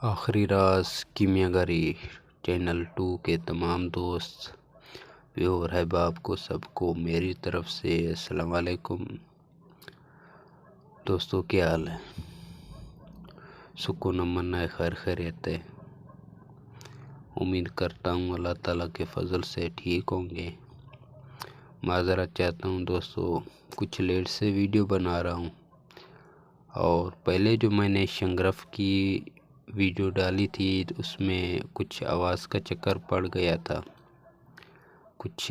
आखिरी राज कीमियागरी चैनल 2 के तमाम दोस्त व्यूअर अहबाब को सबको मेरी तरफ से अस्सलाम वालेकुम। दोस्तों, क्या हाल है? सुकून अमन है, खैर खैरियत है। उम्मीद करता हूँ अल्लाह ताला के फजल से ठीक होंगे। माज़रत चाहता हूँ दोस्तों, कुछ लेट से वीडियो बना रहा हूँ। और पहले जो मैंने शंगरफ की वीडियो डाली थी उसमें कुछ आवाज़ का चक्कर पड़ गया था। कुछ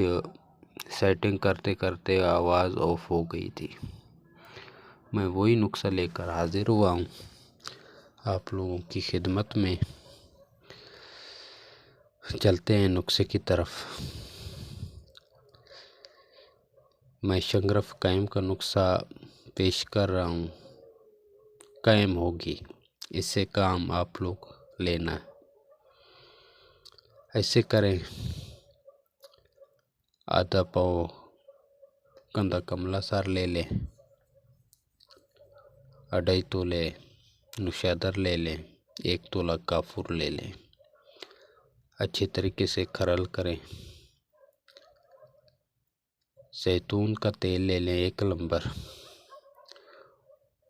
सेटिंग करते करते आवाज़ ऑफ हो गई थी। मैं वही नुस्खा लेकर हाजिर हुआ हूँ आप लोगों की खिदमत में। चलते हैं नुस्खे की तरफ। मैं शंगरफ कायम का नुस्खा पेश कर रहा हूँ। कायम होगी, इससे काम आप लोग लेना है। ऐसे करें, आधा पाव कंदा कमला सार ले लें, 2.5 तोले नुशादर ले लें, 1 तोला काफूर ले लें। अच्छे तरीके से खरल करें। जैतून का तेल ले लें 1 लंबर,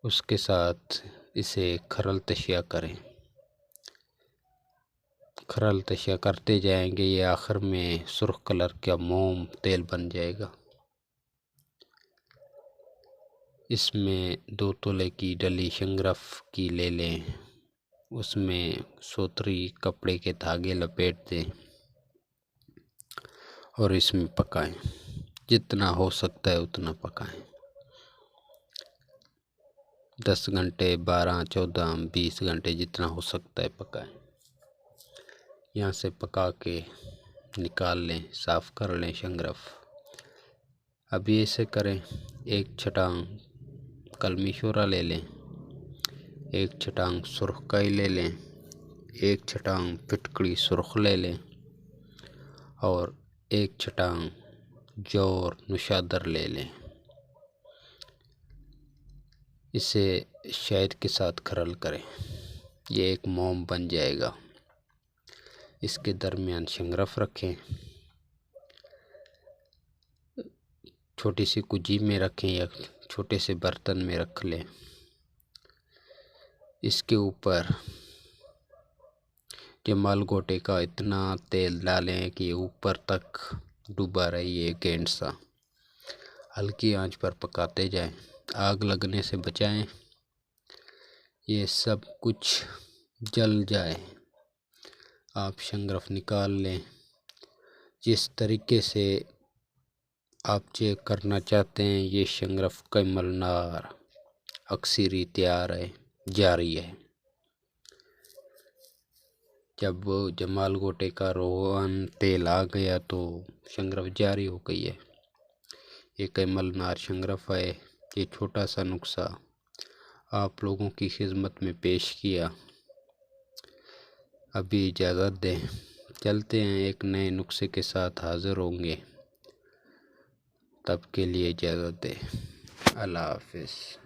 उसके साथ इसे खरल तशिया करें। खरल तशिया करते जाएंगे, ये आखिर में सुर्ख कलर का मोम तेल बन जाएगा। इसमें 2 तोले की डली शंगरफ की ले लें, उसमें सूतरी कपड़े के धागे लपेट दें और इसमें पकाएं। जितना हो सकता है उतना पकाएं। 10 घंटे, 12, 14, 20 घंटे जितना हो सकता है पकाएं। यहाँ से पका के निकाल लें, साफ़ कर लें शंगरफ। अभी ऐसे करें, 1 छटांग कलमी शोरा ले लें, 1 छटांग सुरखकाई ले लें, 1 छटांग फिटकड़ी सुरख ले लें और 1 छटांग जौ और नुशादर ले लें। इसे शहद के साथ खरल करें, ये एक मोम बन जाएगा। इसके दरमियान शंगरफ रखें, छोटी सी कुजी में रखें या छोटे से बर्तन में रख लें। इसके ऊपर जमाल गोटे का इतना तेल डालें कि ऊपर तक डूबा रहे गेंद सा। हल्की आंच पर पकाते जाएं, आग लगने से बचाएं। ये सब कुछ जल जाए, आप शंगरफ निकाल लें। जिस तरीके से आप चेक करना चाहते हैं, ये शंगरफ कैमल नार अक्सरी तैयार है, जारी है। जब जमाल गोटे का रोहन तेल आ गया तो शंगरफ जारी हो गई है। ये कैमल नार शंगरफ है। ये छोटा सा नुस्खा आप लोगों की खिदमत में पेश किया। अभी इजाज़त दें, चलते हैं एक नए नुस्खे के साथ हाज़िर होंगे। तब के लिए इजाज़त दें। अल्लाह हाफ़िज़।